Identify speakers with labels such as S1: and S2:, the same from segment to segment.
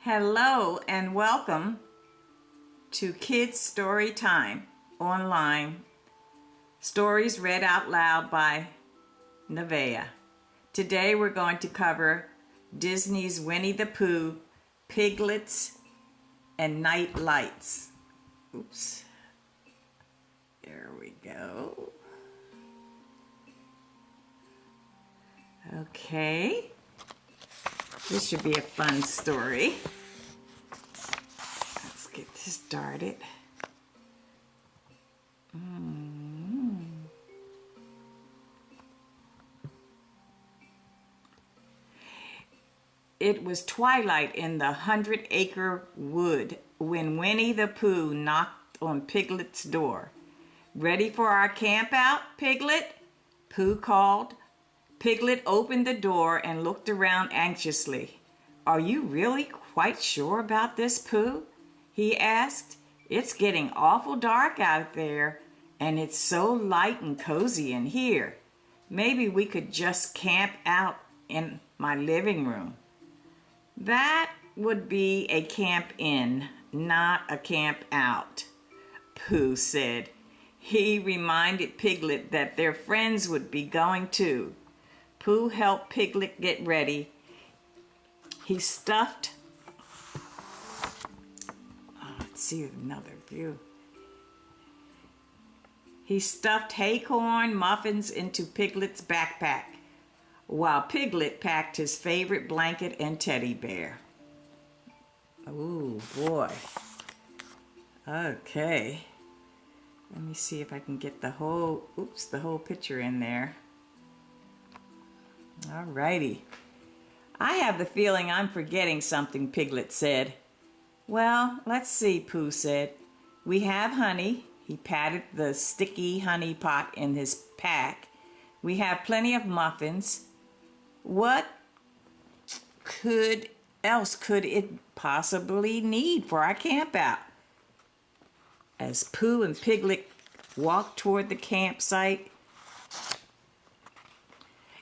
S1: Hello and welcome to Kids Storytime Online. Stories read out loud by Nevaeh. Today we're going to cover Disney's Winnie the Pooh, Piglets, and Night Lights. Oops. There we go. Okay. This should be a fun story. Let's get this started. It was twilight in the 100-acre wood when Winnie the Pooh knocked on Piglet's door. "Ready for our camp out, Piglet?" Pooh called. Piglet opened the door and looked around anxiously. "Are you really quite sure about this, Pooh?" he asked. "It's getting awful dark out there, and it's so light and cozy in here. Maybe we could just camp out in my living room." "That would be a camp in, not a camp out," Pooh said. He reminded Piglet that their friends would be going too. Pooh helped Piglet get ready. He stuffed, let's see another view. He stuffed acorn muffins into Piglet's backpack, while Piglet packed his favorite blanket and teddy bear. Ooh, boy. Okay. Let me see if I can get the whole picture in there. Alrighty. "I have the feeling I'm forgetting something," Piglet said. "Well, let's see," Pooh said. "We have honey." He patted the sticky honey pot in his pack. "We have plenty of muffins. What else could it possibly need for our camp out?" As Pooh and Piglet walked toward the campsite,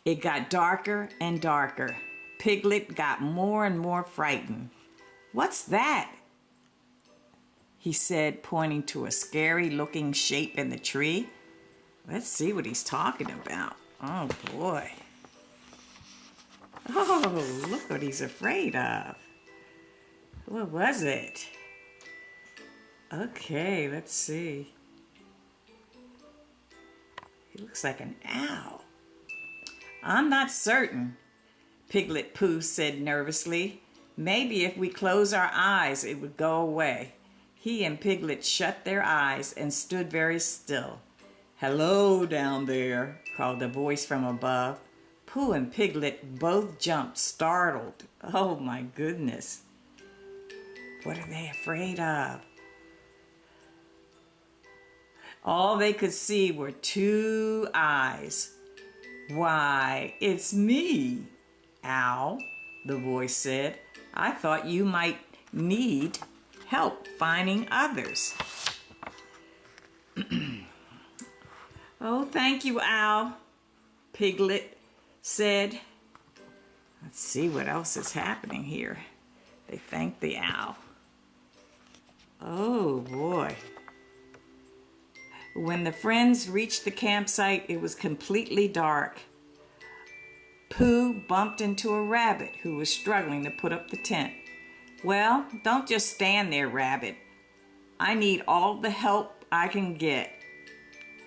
S1: it got darker and darker. Piglet got more and more frightened. "What's that?" he said, pointing to a scary-looking shape in the tree. Let's see what he's talking about. Oh, boy. Oh, look what he's afraid of. What was it? Okay, let's see. He looks like an owl. "I'm not certain," Piglet Pooh said nervously. "Maybe if we close our eyes, it would go away." He and Piglet shut their eyes and stood very still. "Hello down there," called a voice from above. Pooh and Piglet both jumped, startled. Oh my goodness. What are they afraid of? All they could see were two eyes. "Why, it's me, Owl," the voice said. "I thought you might need help finding others." "Oh, thank you, Owl," Piglet said. Let's see what else is happening here. They thanked the owl. Oh, boy. When the friends reached the campsite, it was completely dark. Pooh bumped into a rabbit who was struggling to put up the tent. "Well, don't just stand there, Rabbit. I need all the help I can get."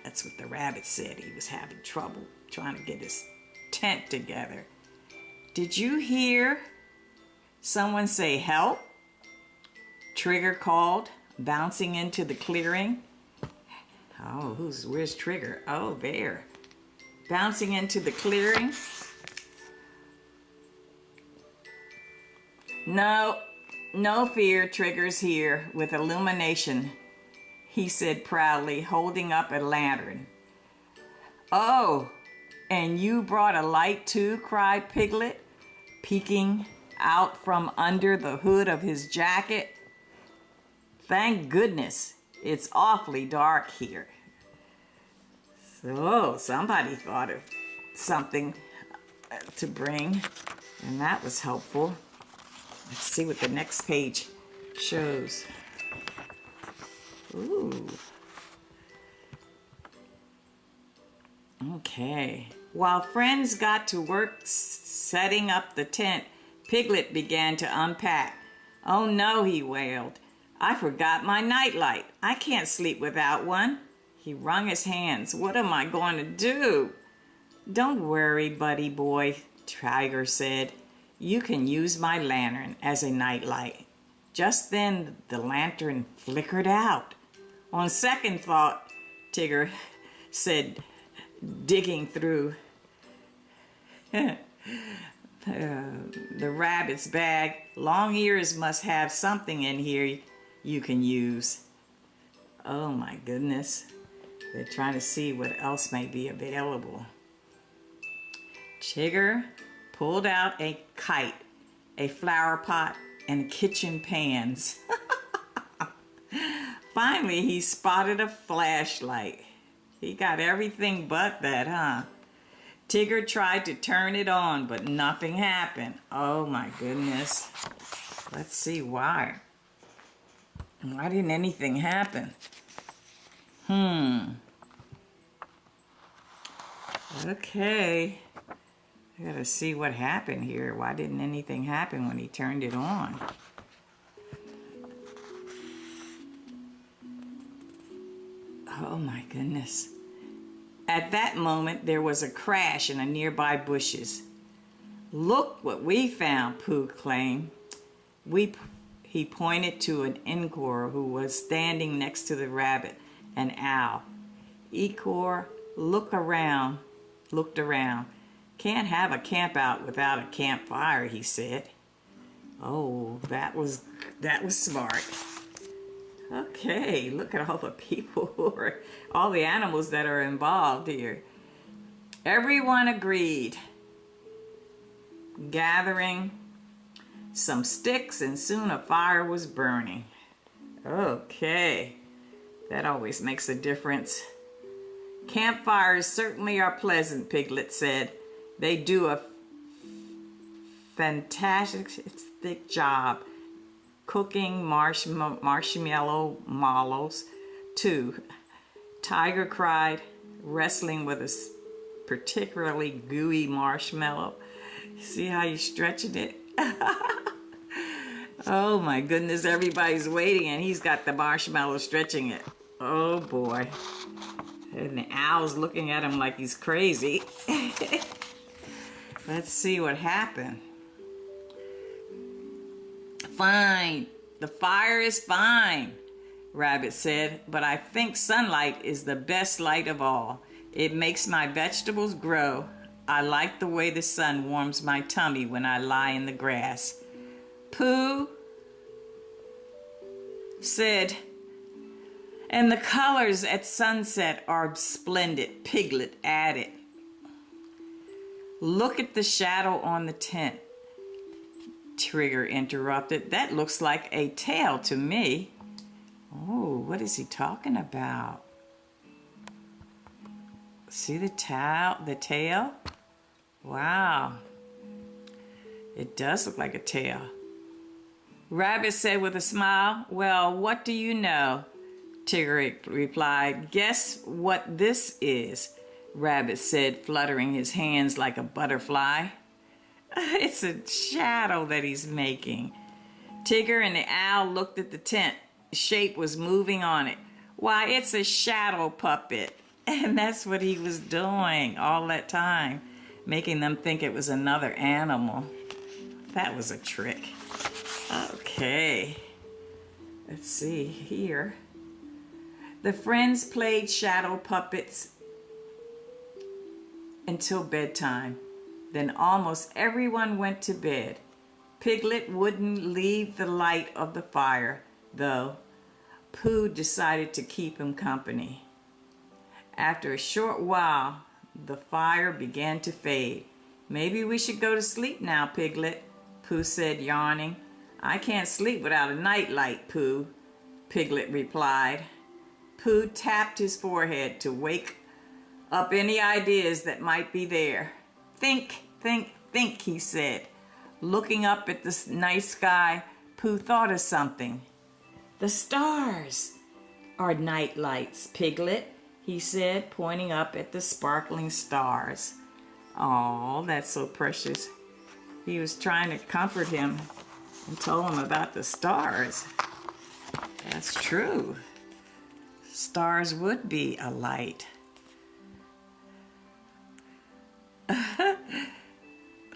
S1: That's what the rabbit said. He was having trouble trying to get his tent together. "Did you hear someone say help?" Trigger called, bouncing into the clearing. Oh, where's Trigger? Oh, there. Bouncing into the clearing. No fear, Trigger's here with illumination," he said proudly, holding up a lantern. "Oh, and you brought a light too?" cried Piglet, peeking out from under the hood of his jacket. "Thank goodness. It's awfully dark here." So somebody thought of something to bring, and that was helpful. Let's see what the next page shows. Ooh. Okay. While friends got to work setting up the tent, Piglet began to unpack. "Oh no," he wailed. "I forgot my nightlight. I can't sleep without one." He wrung his hands. "What am I going to do?" "Don't worry, buddy boy," Tiger said. "You can use my lantern as a nightlight." Just then the lantern flickered out. "On second thought," Tigger said, digging through the rabbit's bag. "Long ears must have something in here you can use." Oh my goodness. They're trying to see what else may be available. Tigger pulled out a kite, a flower pot, and kitchen pans. Finally, he spotted a flashlight. He got everything but that, huh? Tigger tried to turn it on, but nothing happened. Oh my goodness. Let's see why. Why didn't anything happen? Okay. I gotta see what happened here. Why didn't anything happen when he turned it on? Oh my goodness. At that moment, there was a crash in the nearby bushes. "Look what we found," Pooh claimed. He pointed to an Encore who was standing next to the rabbit and owl. Encore looked around. "Can't have a camp out without a campfire," he said. Oh, that was smart. Okay, look at all the people all the animals that are involved here. Everyone agreed, gathering some sticks, and soon a fire was burning. Okay, that always makes a difference. "Campfires certainly are pleasant," Piglet said. "They do a fantastic job cooking marshmallow mallows too." Tiger cried, wrestling with a particularly gooey marshmallow. See how you're stretching it? Oh my goodness, everybody's waiting and he's got the marshmallow stretching it. Oh boy. And the owl's looking at him like he's crazy. Let's see what happened. "Fine, the fire is fine," Rabbit said, "but I think sunlight is the best light of all. It makes my vegetables grow. I like the way the sun warms my tummy when I lie in the grass." Pooh said, "And the colors at sunset are splendid," Piglet added. "Look at the shadow on the tent," Trigger interrupted. "That looks like a tail to me." Oh, what is he talking about? See the tail? Wow. It does look like a tail. Rabbit said with a smile, "Well, what do you know?" Tigger replied. "Guess what this is?" Rabbit said, fluttering his hands like a butterfly. It's a shadow that he's making. Tigger and the owl looked at the tent. The shape was moving on it. "Why, it's a shadow puppet." And that's what he was doing all that time, making them think it was another animal. That was a trick. Okay. Let's see here. The friends played shadow puppets until bedtime. Then almost everyone went to bed. Piglet wouldn't leave the light of the fire, though. Pooh decided to keep him company. After a short while, the fire began to fade. "Maybe we should go to sleep now, Piglet," Pooh said, yawning. "I can't sleep without a nightlight, Pooh," Piglet replied. Pooh tapped his forehead to wake up any ideas that might be there. "Think, think, think," he said. Looking up at the night sky, Pooh thought of something. "The stars are night lights, Piglet," he said, pointing up at the sparkling stars. Oh, that's so precious. He was trying to comfort him and told him about the stars. That's true. Stars would be a light.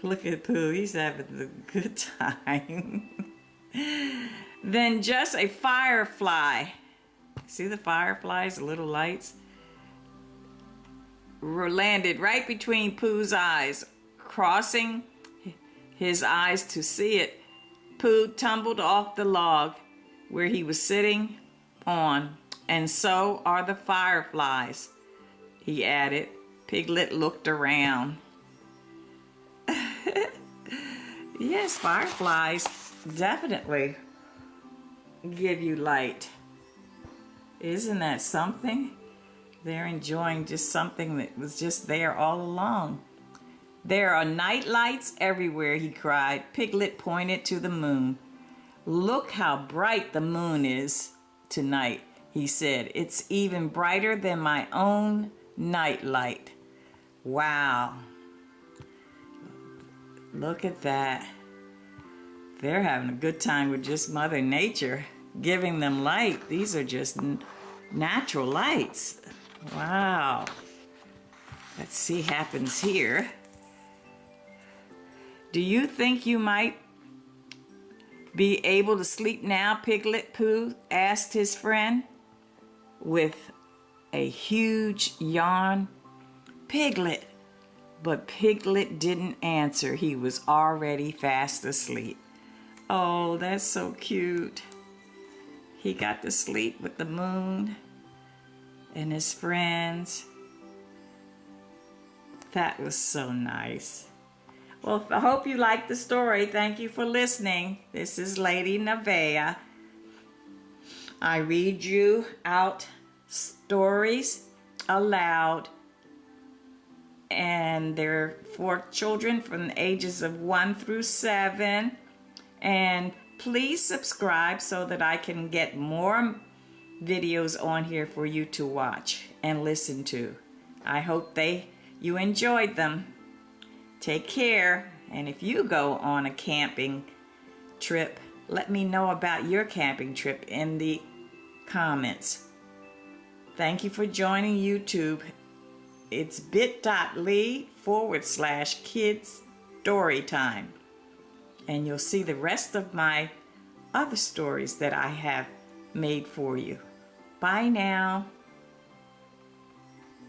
S1: Look at Pooh, he's having a good time. Then just a firefly. See the fireflies, the little lights? Landed right between Pooh's eyes. Crossing his eyes to see it, Pooh tumbled off the log where he was sitting on. "And so are the fireflies," he added. Piglet looked around. Yes, fireflies definitely give you light. Isn't that something? They're enjoying just something that was just there all along. "There are night lights everywhere," he cried. Piglet pointed to the moon. "Look how bright the moon is tonight," he said. "It's even brighter than my own night light." Wow. Look at that. They're having a good time with just Mother Nature giving them light. These are just natural lights. Wow. Let's see what happens here. "Do you think you might be able to sleep now, Piglet?" Pooh asked his friend with a huge yawn. "Piglet." But Piglet didn't answer. He was already fast asleep. Oh, that's so cute. He got to sleep with the moon and his friends. That was so nice. Well, I hope you liked the story. Thank you for listening. This is Lady Nevaeh. I read you out stories aloud, and they're for children from the ages of 1 through 7. And please subscribe so that I can get more videos on here for you to watch and listen to. I hope you enjoyed them. Take care, and if you go on a camping trip, let me know about your camping trip in the comments. Thank you for joining YouTube. It's bit.ly/Kids Storytime. And you'll see the rest of my other stories that I have made for you. Bye now.